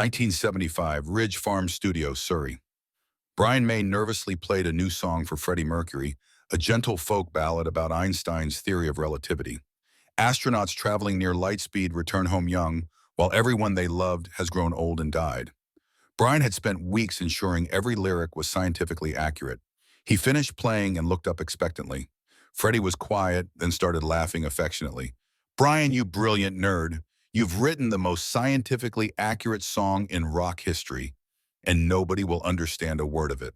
1975, Ridge Farm Studio, Surrey. Brian May nervously played a new song for Freddie Mercury, a gentle folk ballad about Einstein's theory of relativity. Astronauts traveling near light speed return home young, while everyone they loved has grown old and died. Brian had spent weeks ensuring every lyric was scientifically accurate. He finished playing and looked up expectantly. Freddie was quiet, then started laughing affectionately. "Brian, you brilliant nerd. You've written the most scientifically accurate song in rock history, and nobody will understand a word of it."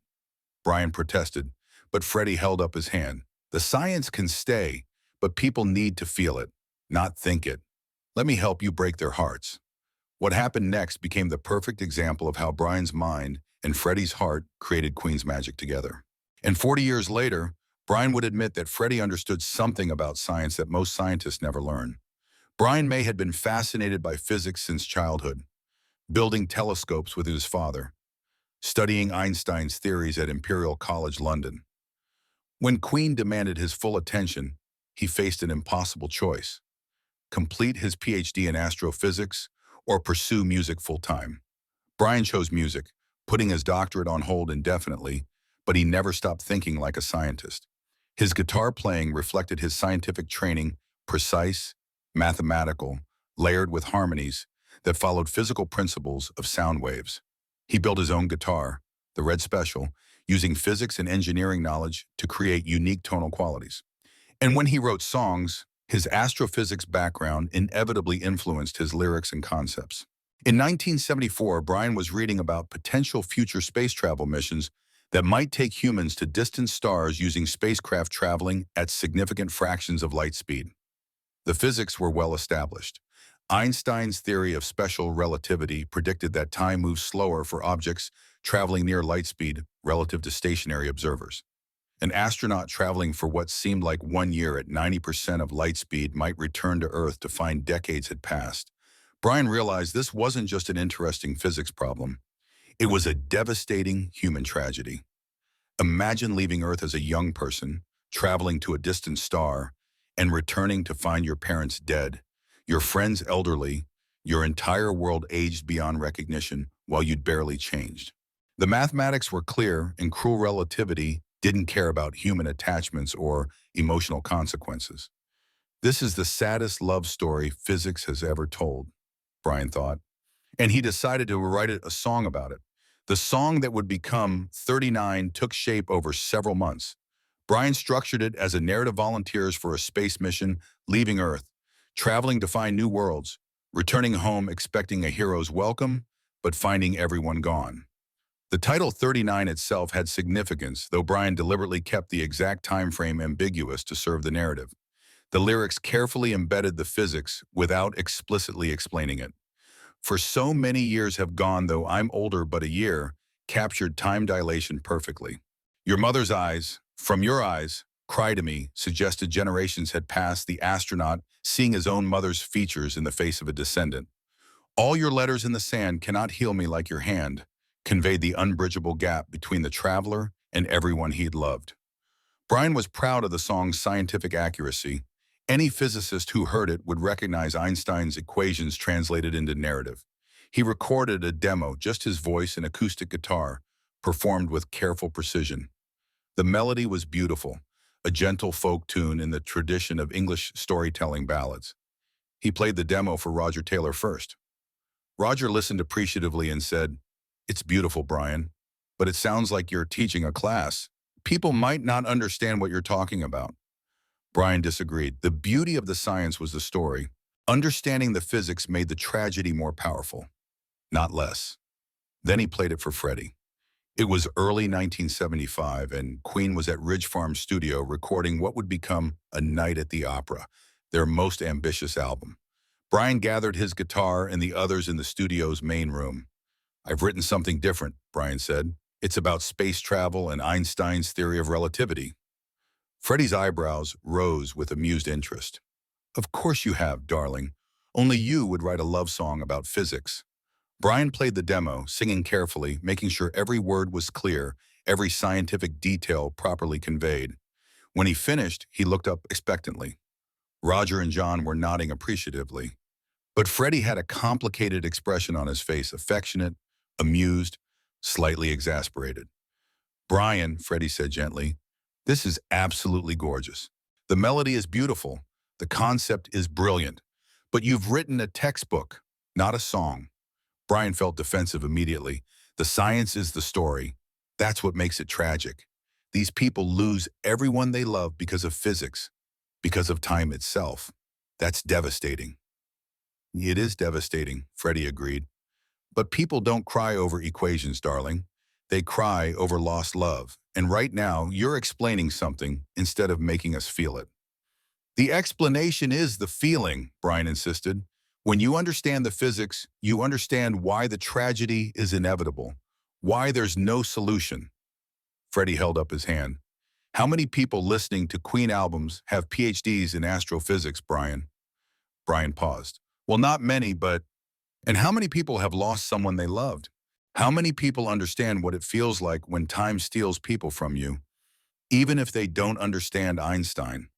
Brian protested, but Freddie held up his hand. "The science can stay, but people need to feel it, not think it. Let me help you break their hearts." What happened next became the perfect example of how Brian's mind and Freddie's heart created Queen's magic together. And 40 years later, Brian would admit that Freddie understood something about science that most scientists never learn. Brian May had been fascinated by physics since childhood, building telescopes with his father, studying Einstein's theories at Imperial College London. When Queen demanded his full attention, he faced an impossible choice: complete his PhD in astrophysics or pursue music full-time. Brian chose music, putting his doctorate on hold indefinitely, but he never stopped thinking like a scientist. His guitar playing reflected his scientific training, precise, mathematical, layered with harmonies that followed physical principles of sound waves. He built his own guitar, the Red Special, using physics and engineering knowledge to create unique tonal qualities. And when he wrote songs, his astrophysics background inevitably influenced his lyrics and concepts. In 1974, Brian was reading about potential future space travel missions that might take humans to distant stars using spacecraft traveling at significant fractions of light speed. The physics were well established. Einstein's theory of special relativity predicted that time moves slower for objects traveling near light speed relative to stationary observers. An astronaut traveling for what seemed like 1 year at 90% of light speed might return to Earth to find decades had passed. Brian realized this wasn't just an interesting physics problem. It was a devastating human tragedy. Imagine leaving Earth as a young person, traveling to a distant star, and returning to find your parents dead, your friends elderly, your entire world aged beyond recognition while you'd barely changed. The mathematics were clear, and cruel relativity didn't care about human attachments or emotional consequences. This is the saddest love story physics has ever told, Brian thought, and he decided to write a song about it. The song that would become 39 took shape over several months. Brian structured it as a narrative volunteers for a space mission, leaving Earth, traveling to find new worlds, returning home expecting a hero's welcome, but finding everyone gone. The title 39 itself had significance, though Brian deliberately kept the exact time frame ambiguous to serve the narrative. The lyrics carefully embedded the physics without explicitly explaining it. "For so many years have gone, though I'm older but a year," captured time dilation perfectly. "Your mother's eyes, from your eyes, cry to me," suggested generations had passed, the astronaut seeing his own mother's features in the face of a descendant. "All your letters in the sand cannot heal me like your hand," conveyed the unbridgeable gap between the traveler and everyone he'd loved. Brian was proud of the song's scientific accuracy. Any physicist who heard it would recognize Einstein's equations translated into narrative. He recorded a demo, just his voice and acoustic guitar, performed with careful precision. The melody was beautiful, a gentle folk tune in the tradition of English storytelling ballads. He played the demo for Roger Taylor first. Roger listened appreciatively and said, "It's beautiful, Brian, but it sounds like you're teaching a class. People might not understand what you're talking about." Brian disagreed. The beauty of the science was the story. Understanding the physics made the tragedy more powerful, not less. Then he played it for Freddie. It was early 1975, and Queen was at Ridge Farm Studio recording what would become A Night at the Opera, their most ambitious album. Brian gathered his guitar and the others in the studio's main room. "I've written something different," Brian said. "It's about space travel and Einstein's theory of relativity." Freddie's eyebrows rose with amused interest. "Of course you have, darling. Only you would write a love song about physics." Brian played the demo, singing carefully, making sure every word was clear, every scientific detail properly conveyed. When he finished, he looked up expectantly. Roger and John were nodding appreciatively. But Freddie had a complicated expression on his face, affectionate, amused, slightly exasperated. Brian, Freddie said gently, this is absolutely gorgeous. The melody is beautiful. The concept is brilliant. But you've written a textbook, not a song. Brian felt defensive immediately. The science is the story. That's what makes it tragic. These people lose everyone they love because of physics, because of time itself. That's devastating. It is devastating, Freddie agreed. But people don't cry over equations, darling. They cry over lost love. And right now, you're explaining something instead of making us feel it. The explanation is the feeling, Brian insisted. When you understand the physics, you understand why the tragedy is inevitable, why there's no solution. Freddie held up his hand. How many people listening to Queen albums have PhDs in astrophysics, Brian? Brian paused. Well, not many, but... And how many people have lost someone they loved? How many people understand what it feels like when time steals people from you, even if they don't understand Einstein?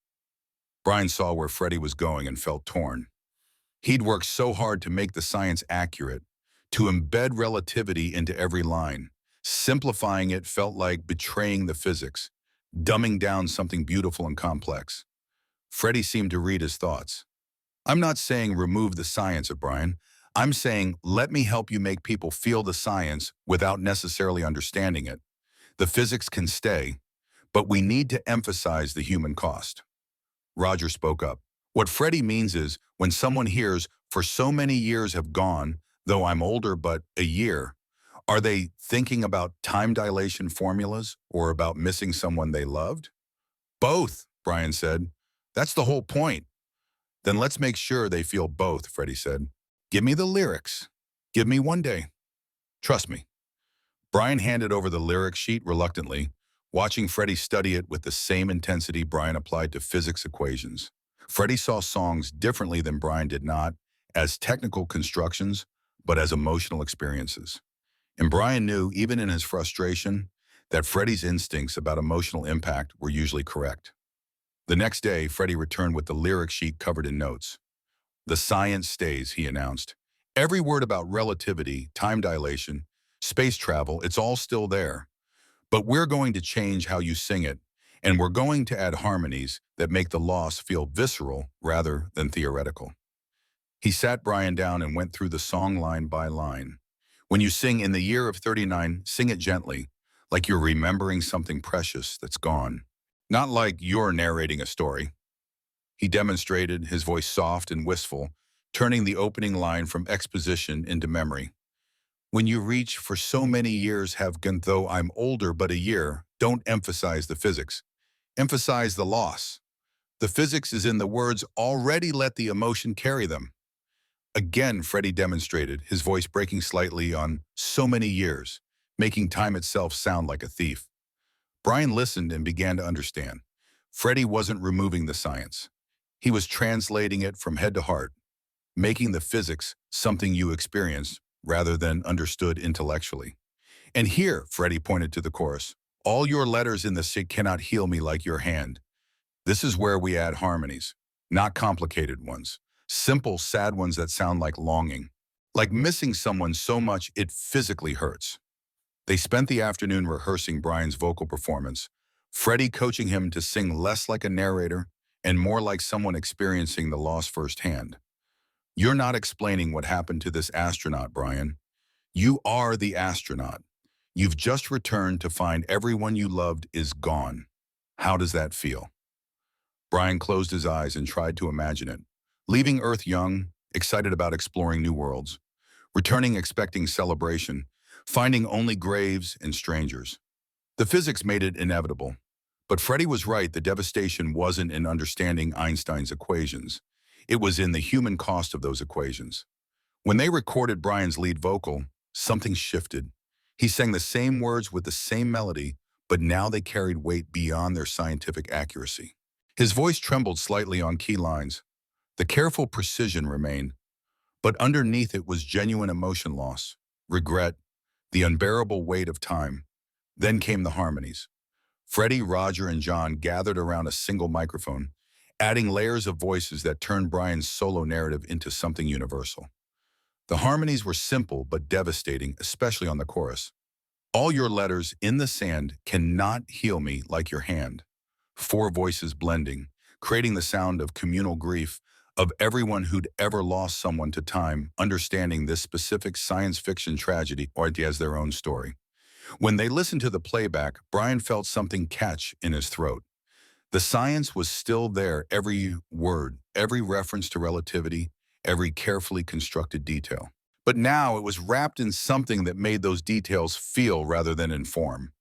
Brian saw where Freddie was going and felt torn. He'd worked so hard to make the science accurate, to embed relativity into every line. Simplifying it felt like betraying the physics, dumbing down something beautiful and complex. Freddie seemed to read his thoughts. I'm not saying remove the science of Brian. I'm saying let me help you make people feel the science without necessarily understanding it. The physics can stay, but we need to emphasize the human cost. Roger spoke up. What Freddie means is when someone hears, for so many years have gone, though I'm older but a year, are they thinking about time dilation formulas or about missing someone they loved? Both, Brian said. That's the whole point. Then let's make sure they feel both, Freddie said. Give me the lyrics. Give me one day. Trust me. Brian handed over the lyric sheet reluctantly, watching Freddie study it with the same intensity Brian applied to physics equations. Freddie saw songs differently than Brian did, not as technical constructions, but as emotional experiences. And Brian knew, even in his frustration, that Freddie's instincts about emotional impact were usually correct. The next day, Freddie returned with the lyric sheet covered in notes. The science stays, he announced. Every word about relativity, time dilation, space travel, it's all still there. But we're going to change how you sing it, and we're going to add harmonies that make the loss feel visceral rather than theoretical. He sat Brian down and went through the song line by line. When you sing In the Year of 39, sing it gently, like you're remembering something precious that's gone. Not like you're narrating a story. He demonstrated, his voice soft and wistful, turning the opening line from exposition into memory. When you reach for so many years have gone, though I'm older but a year, don't emphasize the physics. Emphasize the loss. The physics is in the words, already let the emotion carry them. Again, Freddie demonstrated, his voice breaking slightly on so many years, making time itself sound like a thief. Brian listened and began to understand. Freddie wasn't removing the science. He was translating it from head to heart, making the physics something you experienced rather than understood intellectually. And here, Freddie pointed to the chorus, all your letters in the sick cannot heal me like your hand. This is where we add harmonies, not complicated ones. Simple, sad ones that sound like longing, like missing someone so much it physically hurts. They spent the afternoon rehearsing Brian's vocal performance, Freddie coaching him to sing less like a narrator and more like someone experiencing the loss firsthand. You're not explaining what happened to this astronaut, Brian. You are the astronaut. You've just returned to find everyone you loved is gone. How does that feel? Brian closed his eyes and tried to imagine it. Leaving Earth young, excited about exploring new worlds. Returning expecting celebration, finding only graves and strangers. The physics made it inevitable. But Freddie was right, the devastation wasn't in understanding Einstein's equations. It was in the human cost of those equations. When they recorded Brian's lead vocal, something shifted. He sang the same words with the same melody, but now they carried weight beyond their scientific accuracy. His voice trembled slightly on key lines. The careful precision remained, but underneath it was genuine emotion loss, regret, the unbearable weight of time. Then came the harmonies. Freddie, Roger, and John gathered around a single microphone, adding layers of voices that turned Brian's solo narrative into something universal. The harmonies were simple but devastating, especially on the chorus. All your letters in the sand cannot heal me like your hand. Four voices blending, creating the sound of communal grief of everyone who'd ever lost someone to time, understanding this specific science fiction tragedy or as their own story. When they listened to the playback, Brian felt something catch in his throat. The science was still there, every word, every reference to relativity, every carefully constructed detail. But now it was wrapped in something that made those details feel rather than inform.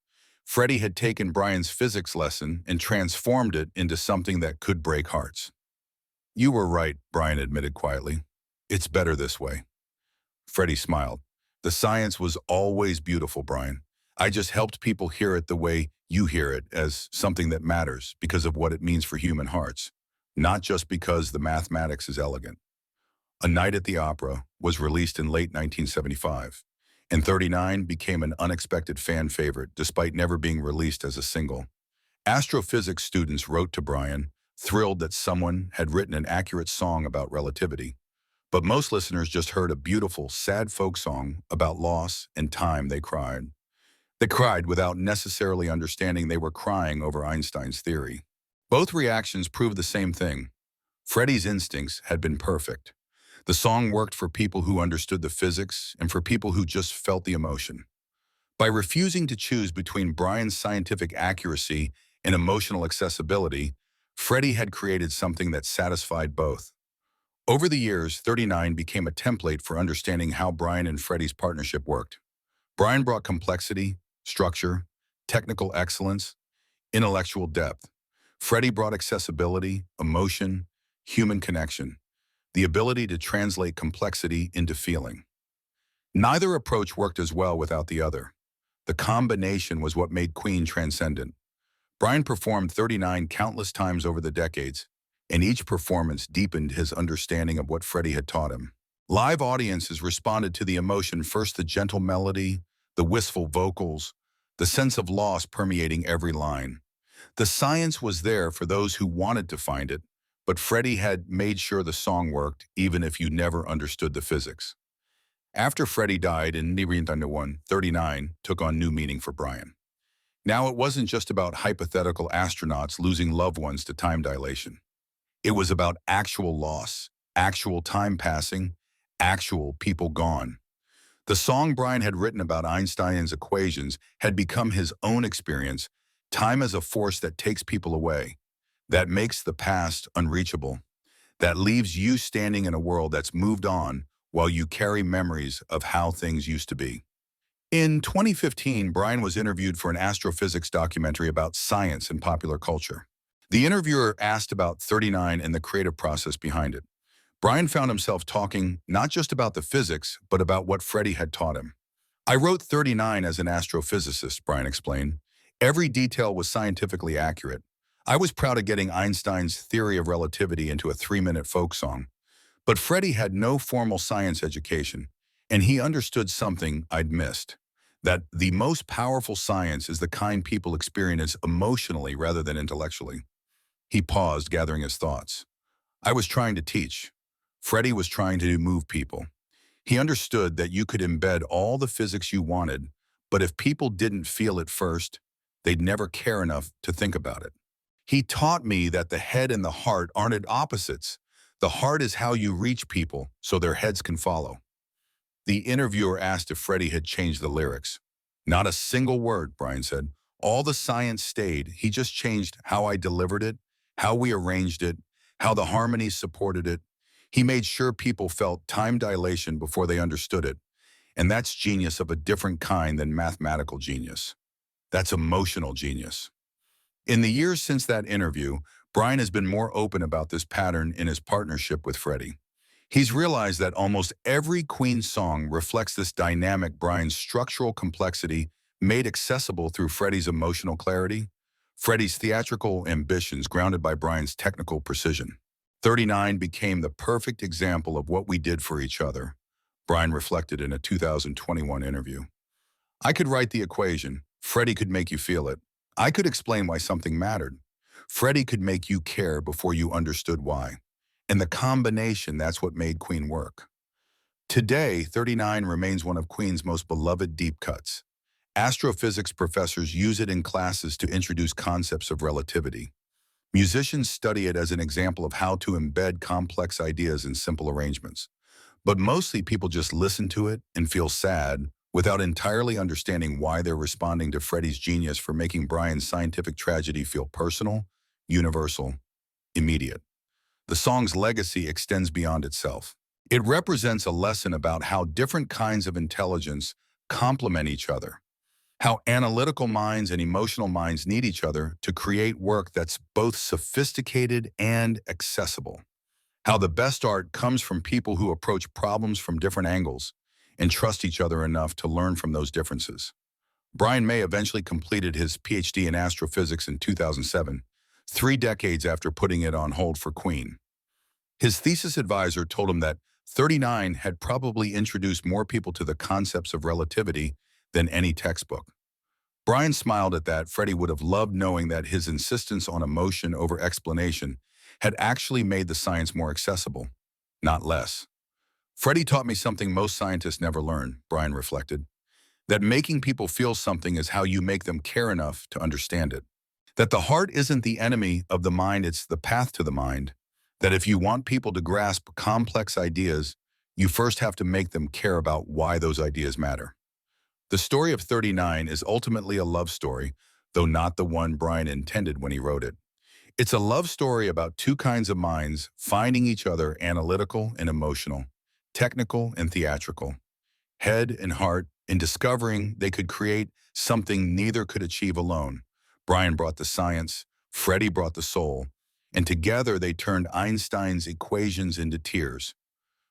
Freddie had taken Brian's physics lesson and transformed it into something that could break hearts. You were right, Brian admitted quietly. It's better this way. Freddie smiled. The science was always beautiful, Brian. I just helped people hear it the way you hear it, as something that matters because of what it means for human hearts, not just because the mathematics is elegant. A Night at the Opera was released in late 1975, and 39 became an unexpected fan favorite despite never being released as a single. Astrophysics students wrote to Brian, thrilled that someone had written an accurate song about relativity. But most listeners just heard a beautiful, sad folk song about loss and time. They cried. They cried without necessarily understanding they were crying over Einstein's theory. Both reactions proved the same thing. Freddie's instincts had been perfect. The song worked for people who understood the physics and for people who just felt the emotion. By refusing to choose between Brian's scientific accuracy and emotional accessibility, Freddie had created something that satisfied both. Over the years, 39 became a template for understanding how Brian and Freddie's partnership worked. Brian brought complexity, structure, technical excellence, intellectual depth. Freddie brought accessibility, emotion, human connection, the ability to translate complexity into feeling. Neither approach worked as well without the other. The combination was what made Queen transcendent. Brian performed 39 countless times over the decades, and each performance deepened his understanding of what Freddie had taught him. Live audiences responded to the emotion first, the gentle melody, the wistful vocals, the sense of loss permeating every line. The science was there for those who wanted to find it, but Freddie had made sure the song worked even if you never understood the physics. After Freddie died in 1991, 39 took on new meaning for Brian. Now it wasn't just about hypothetical astronauts losing loved ones to time dilation. It was about actual loss, actual time passing, actual people gone. The song Brian had written about Einstein's equations had become his own experience, time as a force that takes people away, that makes the past unreachable, that leaves you standing in a world that's moved on while you carry memories of how things used to be. In 2015, Brian was interviewed for an astrophysics documentary about science and popular culture. The interviewer asked about 39 and the creative process behind it. Brian found himself talking not just about the physics, but about what Freddie had taught him. I wrote 39 as an astrophysicist, Brian explained. Every detail was scientifically accurate. I was proud of getting Einstein's theory of relativity into a 3-minute folk song. But Freddie had no formal science education, and he understood something I'd missed, that the most powerful science is the kind people experience emotionally rather than intellectually. He paused, gathering his thoughts. I was trying to teach. Freddie was trying to move people. He understood that you could embed all the physics you wanted, but if people didn't feel it first, they'd never care enough to think about it. He taught me that the head and the heart aren't at opposites. The heart is how you reach people so their heads can follow. The interviewer asked if Freddie had changed the lyrics. Not a single word, Brian said. All the science stayed. He just changed how I delivered it, how we arranged it, how the harmonies supported it. He made sure people felt time dilation before they understood it. And that's genius of a different kind than mathematical genius. That's emotional genius. In the years since that interview, Brian has been more open about this pattern in his partnership with Freddie. He's realized that almost every Queen song reflects this dynamic. Brian's structural complexity made accessible through Freddie's emotional clarity, Freddie's theatrical ambitions grounded by Brian's technical precision. 39 became the perfect example of what we did for each other, Brian reflected in a 2021 interview. I could write the equation, Freddie could make you feel it. I could explain why something mattered. Freddie could make you care before you understood why. And the combination, that's what made Queen work. Today, 39 remains one of Queen's most beloved deep cuts. Astrophysics professors use it in classes to introduce concepts of relativity. Musicians study it as an example of how to embed complex ideas in simple arrangements. But mostly people just listen to it and feel sad without entirely understanding why they're responding to Freddie's genius for making Brian's scientific tragedy feel personal, universal, immediate. The song's legacy extends beyond itself. It represents a lesson about how different kinds of intelligence complement each other, how analytical minds and emotional minds need each other to create work that's both sophisticated and accessible, how the best art comes from people who approach problems from different angles and trust each other enough to learn from those differences. Brian May eventually completed his PhD in astrophysics in 2007, 3 decades after putting it on hold for Queen. His thesis advisor told him that 39 had probably introduced more people to the concepts of relativity than any textbook. Brian smiled at that. Freddie would have loved knowing that his insistence on emotion over explanation had actually made the science more accessible, not less. Freddie taught me something most scientists never learn, Brian reflected, that making people feel something is how you make them care enough to understand it. That the heart isn't the enemy of the mind, it's the path to the mind. That if you want people to grasp complex ideas, you first have to make them care about why those ideas matter. The story of 39 is ultimately a love story, though not the one Brian intended when he wrote it. It's a love story about two kinds of minds finding each other, analytical and emotional, technical and theatrical, head and heart, in discovering they could create something neither could achieve alone. Brian brought the science, Freddie brought the soul, and together they turned Einstein's equations into tears.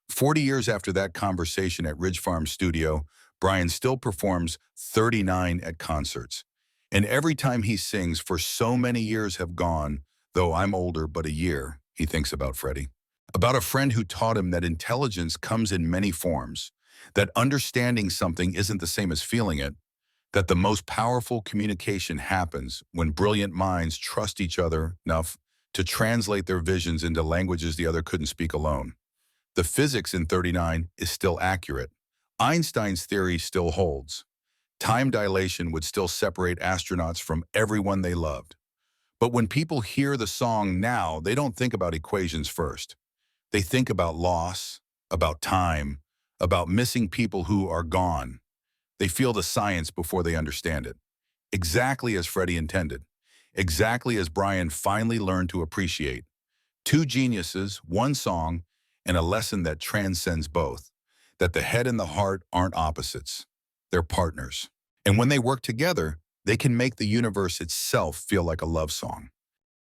40 years after that conversation at Ridge Farm Studio, Brian still performs 39 at concerts. And every time he sings, "For so many years have gone, though I'm older but a year," he thinks about Freddie. About a friend who taught him that intelligence comes in many forms, that understanding something isn't the same as feeling it, that the most powerful communication happens when brilliant minds trust each other enough to translate their visions into languages the other couldn't speak alone. The physics in 39 is still accurate. Einstein's theory still holds. Time dilation would still separate astronauts from everyone they loved. But when people hear the song now, they don't think about equations first. They think about loss, about time, about missing people who are gone. They feel the science before they understand it. Exactly as Freddie intended. Exactly as Brian finally learned to appreciate. Two geniuses, one song, and a lesson that transcends both. That the head and the heart aren't opposites. They're partners. And when they work together, they can make the universe itself feel like a love song.